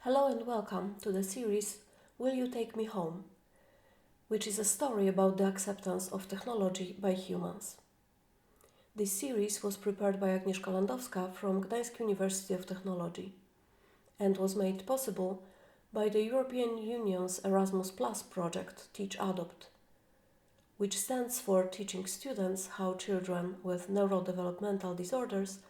Hello and welcome to the series Will You Take Me Home?, which is a story about the acceptance of technology by humans. This series was prepared by Agnieszka Landowska from Gdańsk University of Technology and was made possible by the European Union's Erasmus Plus project CHADOPT, which stands for Teaching Students How Children with Neurodevelopmental Disorders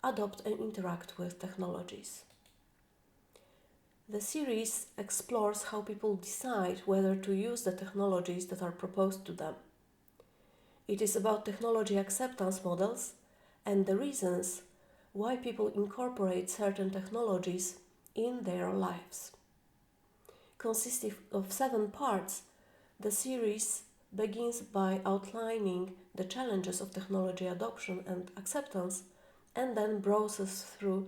Adopt and Interact with Technologies. The series explores how people decide whether to use the technologies that are proposed to them. It is about technology acceptance models and the reasons why people incorporate certain technologies in their lives. Consisting of 7 parts, the series begins by outlining the challenges of technology adoption and acceptance and then browses through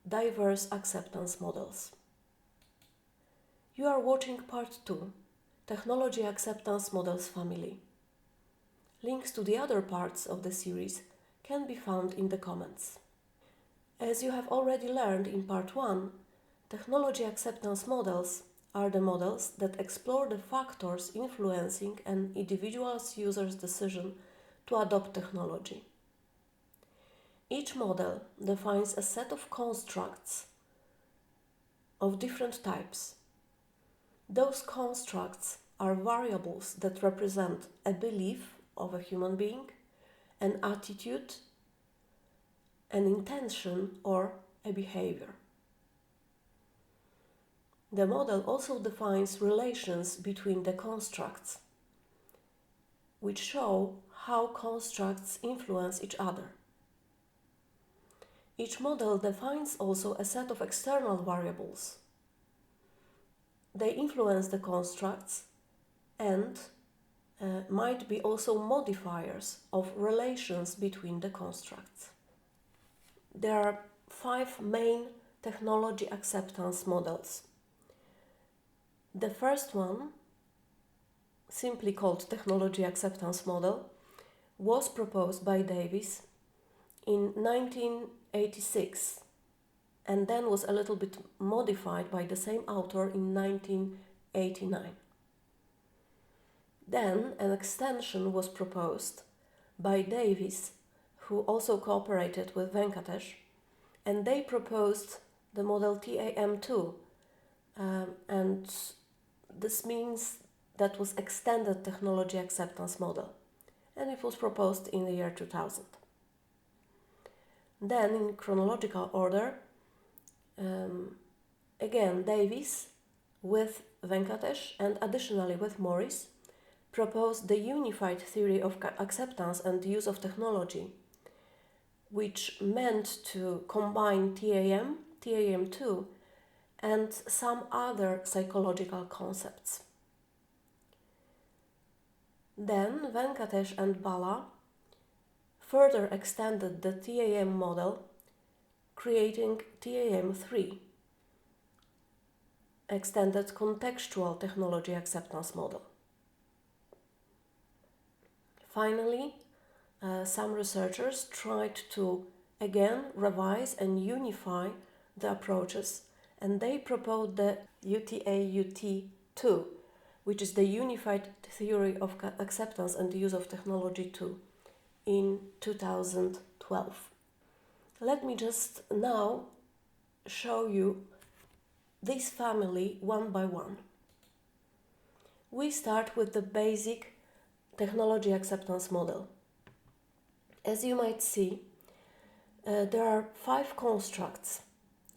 diverse acceptance models. You are watching Part 2, Technology Acceptance Models Family. Links to the other parts of the series can be found in the comments. As you have already learned in Part 1, technology acceptance models are the models that explore the factors influencing an individual's user's decision to adopt technology. Each model defines a set of constructs of different types. Those constructs are variables that represent a belief of a human being, an attitude, an intention, or a behavior. The model also defines relations between the constructs, which show how constructs influence each other. Each model defines also a set of external variables. They influence the constructs and might be also modifiers of relations between the constructs. There are 5 main technology acceptance models. The first one, simply called Technology Acceptance Model, was proposed by Davis in 1986 and then was a little bit modified by the same author in 1989. Then an extension was proposed by Davis, who also cooperated with Venkatesh, and they proposed the model TAM2, and this means that was Extended Technology Acceptance Model, and it was proposed in the year 2000. Then, in chronological order, again, Davis with Venkatesh and additionally with Morris proposed the unified theory of acceptance and use of technology, which meant to combine TAM2, and some other psychological concepts. Then Venkatesh and Bala further extended the TAM model, creating TAM3, Extended Contextual Technology Acceptance Model. Finally, some researchers tried to again revise and unify the approaches, and they proposed the UTAUT2, which is the Unified Theory of Acceptance and Use of Technology 2, in 2012. Let me just now show you this family one by one. We start with the basic technology acceptance model. As you might see, there are 5 constructs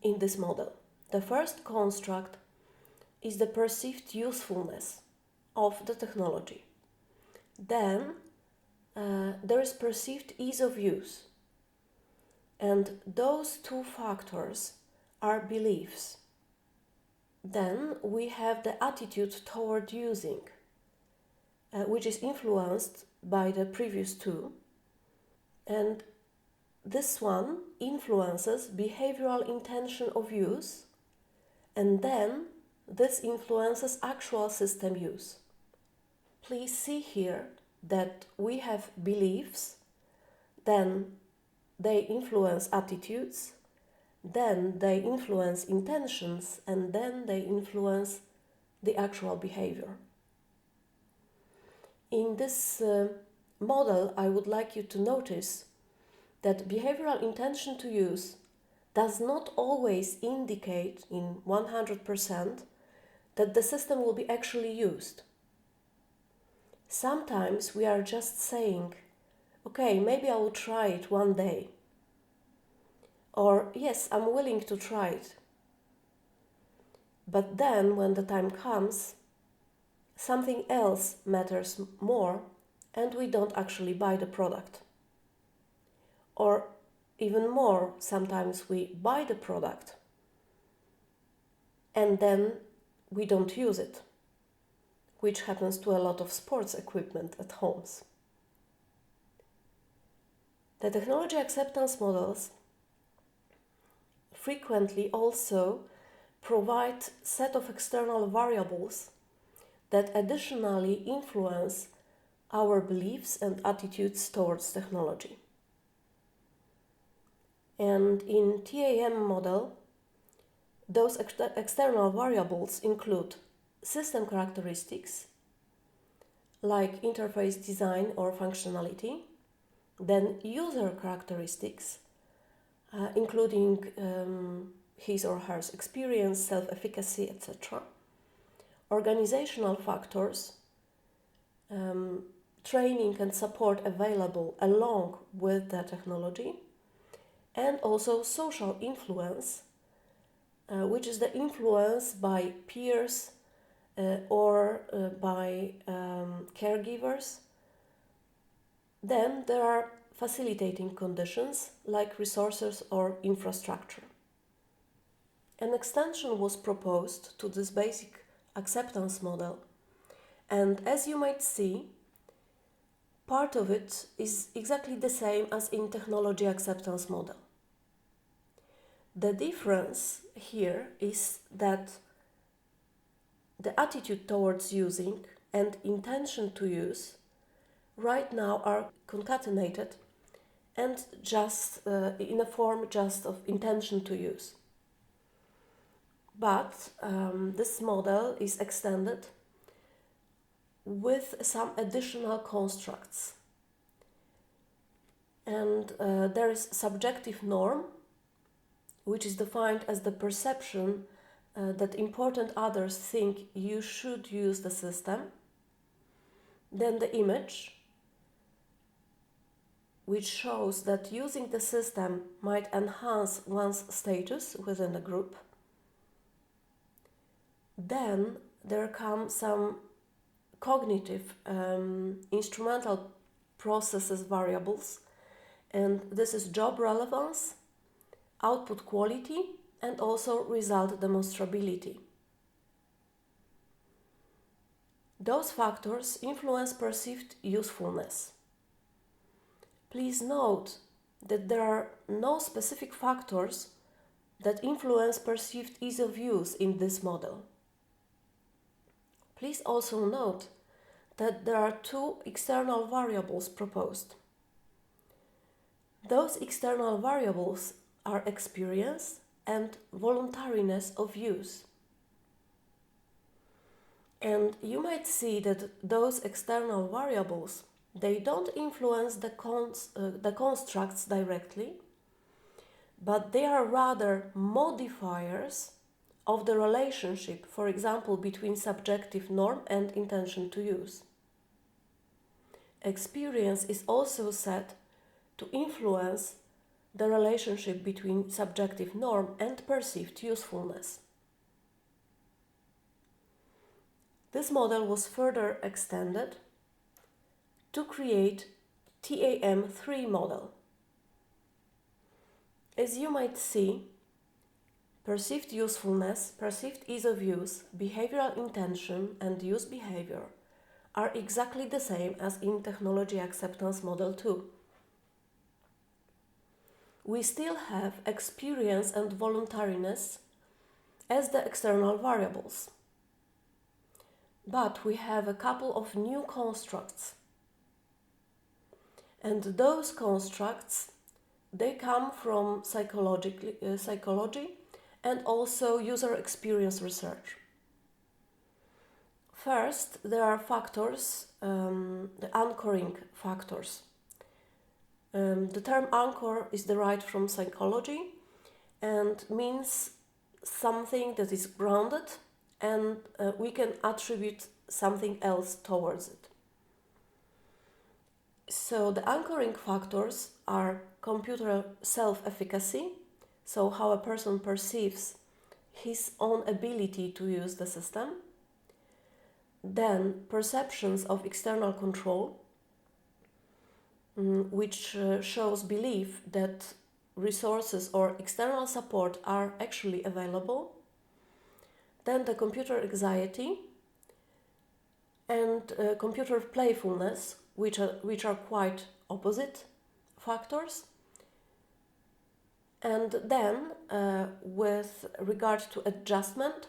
in this model. The first construct is the perceived usefulness of the technology. Then there is perceived ease of use. And those 2 factors are beliefs. Then we have the attitude toward using, which is influenced by the previous 2. And this one influences behavioral intention of use, and then this influences actual system use. Please see here that we have beliefs, then they influence attitudes, then they influence intentions, and then they influence the actual behavior. In this model, I would like you to notice that behavioral intention to use does not always indicate in 100% that the system will be actually used. Sometimes we are just saying, okay, maybe I will try it one day. Or, yes, I'm willing to try it. But then, when the time comes, something else matters more and we don't actually buy the product. Or even more, sometimes we buy the product and then we don't use it, which happens to a lot of sports equipment at homes. The technology acceptance models frequently also provide a set of external variables that additionally influence our beliefs and attitudes towards technology. And in TAM model, those external variables include system characteristics like interface design or functionality, then user characteristics including his or her experience, self-efficacy, etc. Organizational factors, training and support available along with the technology, and also social influence, which is the influence by peers or by caregivers. Then there are facilitating conditions like resources or infrastructure. An extension was proposed to this basic acceptance model, and as you might see, part of it is exactly the same as in technology acceptance model. The difference here is that the attitude towards using and intention to use right now are concatenated and just in a form just of intention to use. But this model is extended with some additional constructs. And there is subjective norm, which is defined as the perception that important others think you should use the system. Then the image, which shows that using the system might enhance one's status within the group. Then there come some cognitive instrumental processes variables, and this is job relevance, output quality, and also result demonstrability. Those factors influence perceived usefulness. Please note that there are no specific factors that influence perceived ease of use in this model. Please also note that there are two external variables proposed. Those external variables are experience and voluntariness of use. And you might see that those external variables, they don't influence the constructs directly, but they are rather modifiers of the relationship, for example, between subjective norm and intention to use. Experience is also said to influence the relationship between subjective norm and perceived usefulness. This model was further extended to create TAM3 model. As you might see, perceived usefulness, perceived ease of use, behavioral intention, and use behavior are exactly the same as in technology acceptance model 2. We still have experience and voluntariness as the external variables. But we have a couple of new constructs. And those constructs, They come from psychology and also user experience research. First, there are factors, the anchoring factors. The term anchor is derived from psychology and means something that is grounded, and we can attribute something else towards it. So the anchoring factors are computer self-efficacy, so how a person perceives his own ability to use the system. Then perceptions of external control, which shows belief that resources or external support are actually available. Then the computer anxiety and computer playfulness, which are quite opposite factors. And then, with regard to adjustment,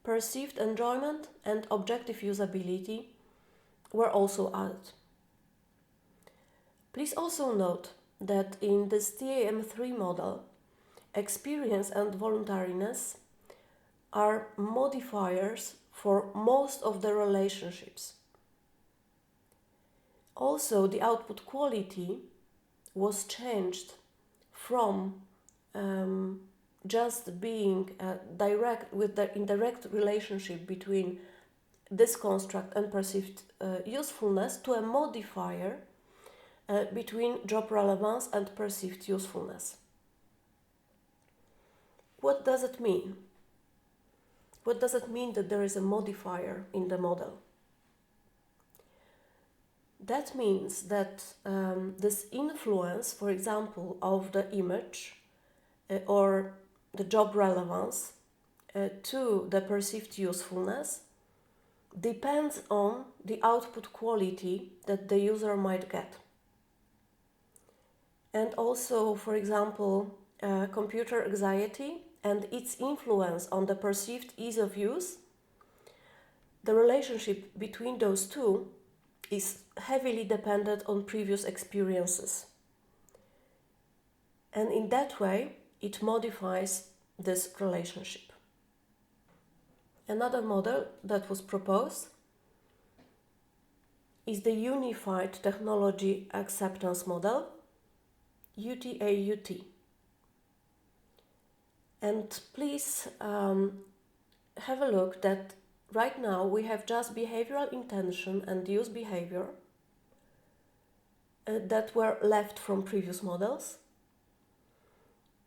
perceived enjoyment and objective usability were also added. Please also note that in this TAM3 model, experience and voluntariness are modifiers for most of the relationships. Also, the output quality was changed from just being in direct relationship between this construct and perceived usefulness to a modifier between job relevance and perceived usefulness. What does it mean? What does it mean that there is a modifier in the model? That means that this influence, for example, of the image or the job relevance to the perceived usefulness depends on the output quality that the user might get. And also, for example, computer anxiety and its influence on the perceived ease of use, the relationship between those two is heavily dependent on previous experiences. And in that way, it modifies this relationship. Another model that was proposed is the Unified Technology Acceptance Model, UTAUT. And please have a look that right now we have just behavioral intention and use behavior that were left from previous models.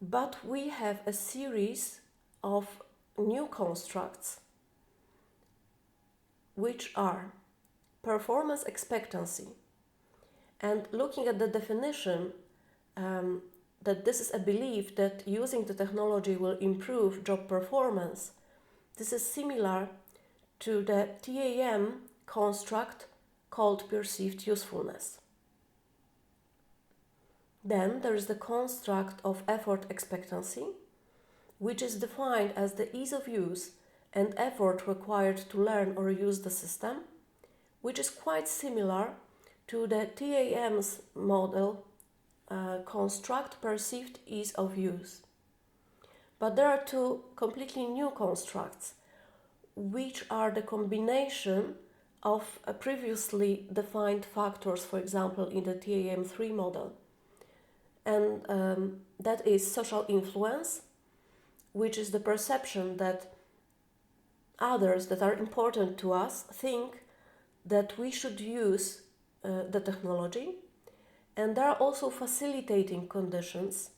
But we have a series of new constructs which are performance expectancy. And looking at the definition, that this is a belief that using the technology will improve job performance, this is similar to the TAM construct called perceived usefulness. Then there is the construct of effort expectancy, which is defined as the ease of use and effort required to learn or use the system, which is quite similar to the TAM's model construct perceived ease of use. But there are two completely new constructs, which are the combination of previously defined factors, for example, in the TAM3 model. And that is social influence, which is the perception that others that are important to us think that we should use the technology. And there are also facilitating conditions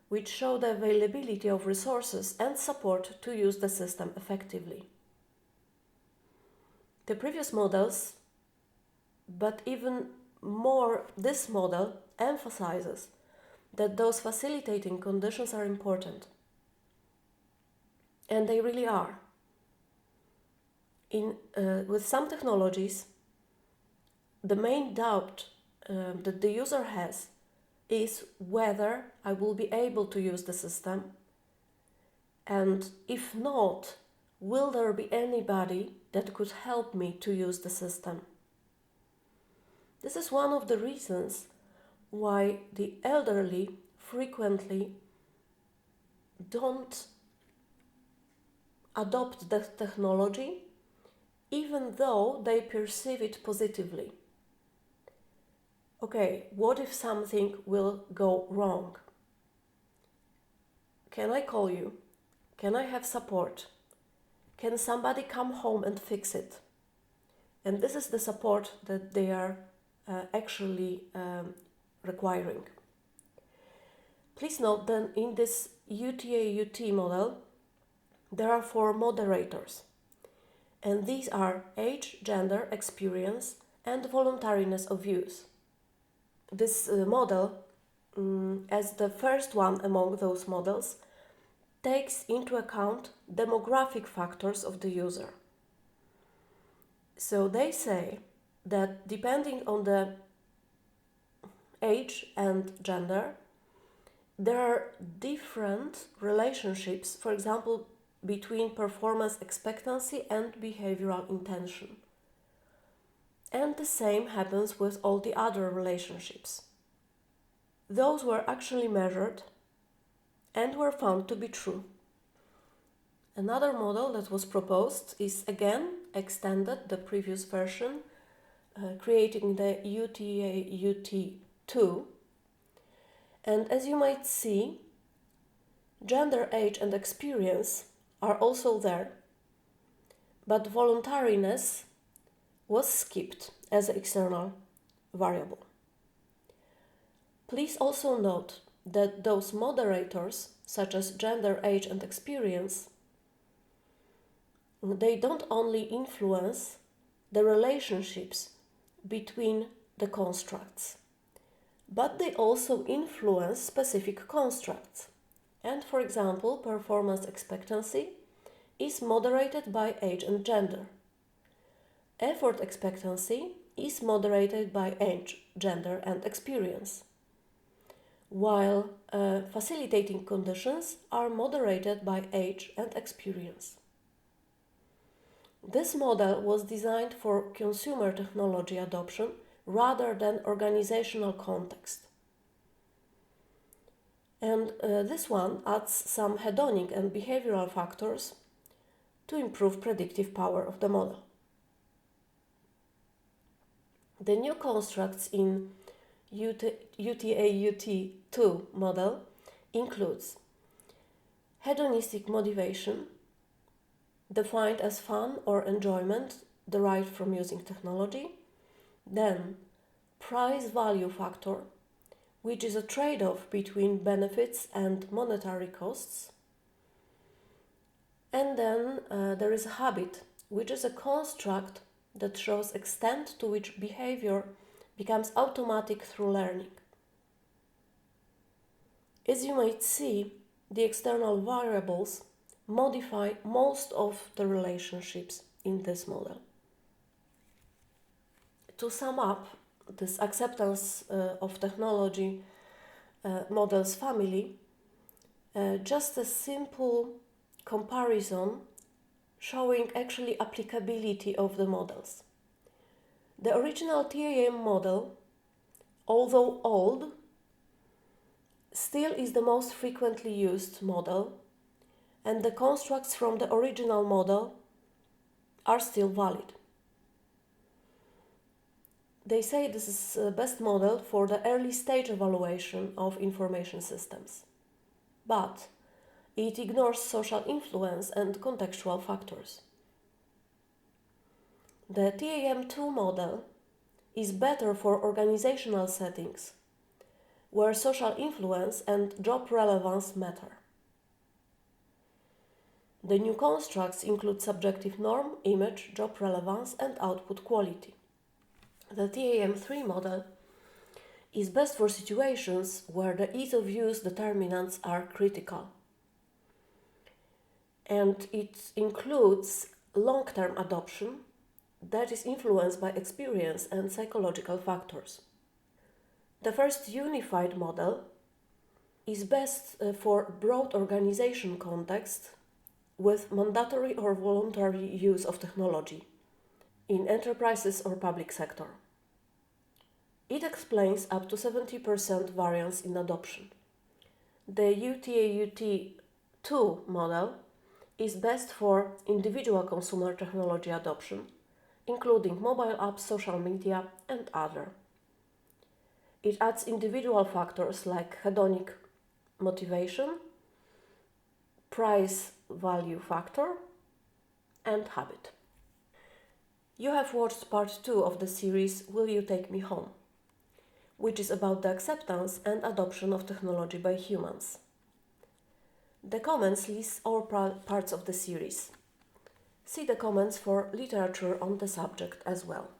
which show the availability of resources and support to use the system effectively. The previous models, but even more this model, emphasizes that those facilitating conditions are important. And they really are. With some technologies, the main doubt that the user has is whether I will be able to use the system, and if not, will there be anybody that could help me to use the system? This is one of the reasons why the elderly frequently don't adopt the technology even though they perceive it positively. Okay, what if something will go wrong? Can I call you? Can I have support? Can somebody come home and fix it? And this is the support that they are actually requiring. Please note that in this UTA-UT model, there are 4 moderators. And these are age, gender, experience, and voluntariness of use. This model, as the first one among those models, takes into account demographic factors of the user. So they say that depending on the age and gender, there are different relationships, for example, between performance expectancy and behavioral intention. And the same happens with all the other relationships. Those were actually measured and were found to be true. Another model that was proposed is again extended, the previous version, creating the UTA-UT2. And as you might see, gender, age, and experience are also there, but voluntariness was skipped as an external variable. Please also note that those moderators, such as gender, age, and experience, they don't only influence the relationships between the constructs, but they also influence specific constructs. And for example, performance expectancy is moderated by age and gender. Effort expectancy is moderated by age, gender, and experience, while facilitating conditions are moderated by age and experience. This model was designed for consumer technology adoption rather than organizational context. And this one adds some hedonic and behavioral factors to improve predictive power of the model. The new constructs in UTA-UT2 model includes hedonistic motivation, defined as fun or enjoyment derived from using technology, then price-value factor, which is a trade-off between benefits and monetary costs, and then there is a habit, which is a construct that shows extent to which behavior becomes automatic through learning. As you might see, the external variables modify most of the relationships in this model. To sum up this acceptance of technology models family, just a simple comparison showing actually applicability of the models. The original TAM model, although old, still is the most frequently used model, and the constructs from the original model are still valid. They say this is the best model for the early stage evaluation of information systems, but it ignores social influence and contextual factors. The TAM2 model is better for organizational settings, where social influence and job relevance matter. The new constructs include subjective norm, image, job relevance, and output quality. The TAM3 model is best for situations where the ease of use determinants are critical. And it includes long-term adoption that is influenced by experience and psychological factors. The first unified model is best for broad organization context with mandatory or voluntary use of technology in enterprises or public sector. It explains up to 70% variance in adoption. The UTAUT2 model is best for individual consumer technology adoption, including mobile apps, social media, and other. It adds individual factors like hedonic motivation, price value factor, and habit. You have watched part 2 of the series Will You Take Me Home, which is about the acceptance and adoption of technology by humans. The comments list all parts of the series. See the comments for literature on the subject as well.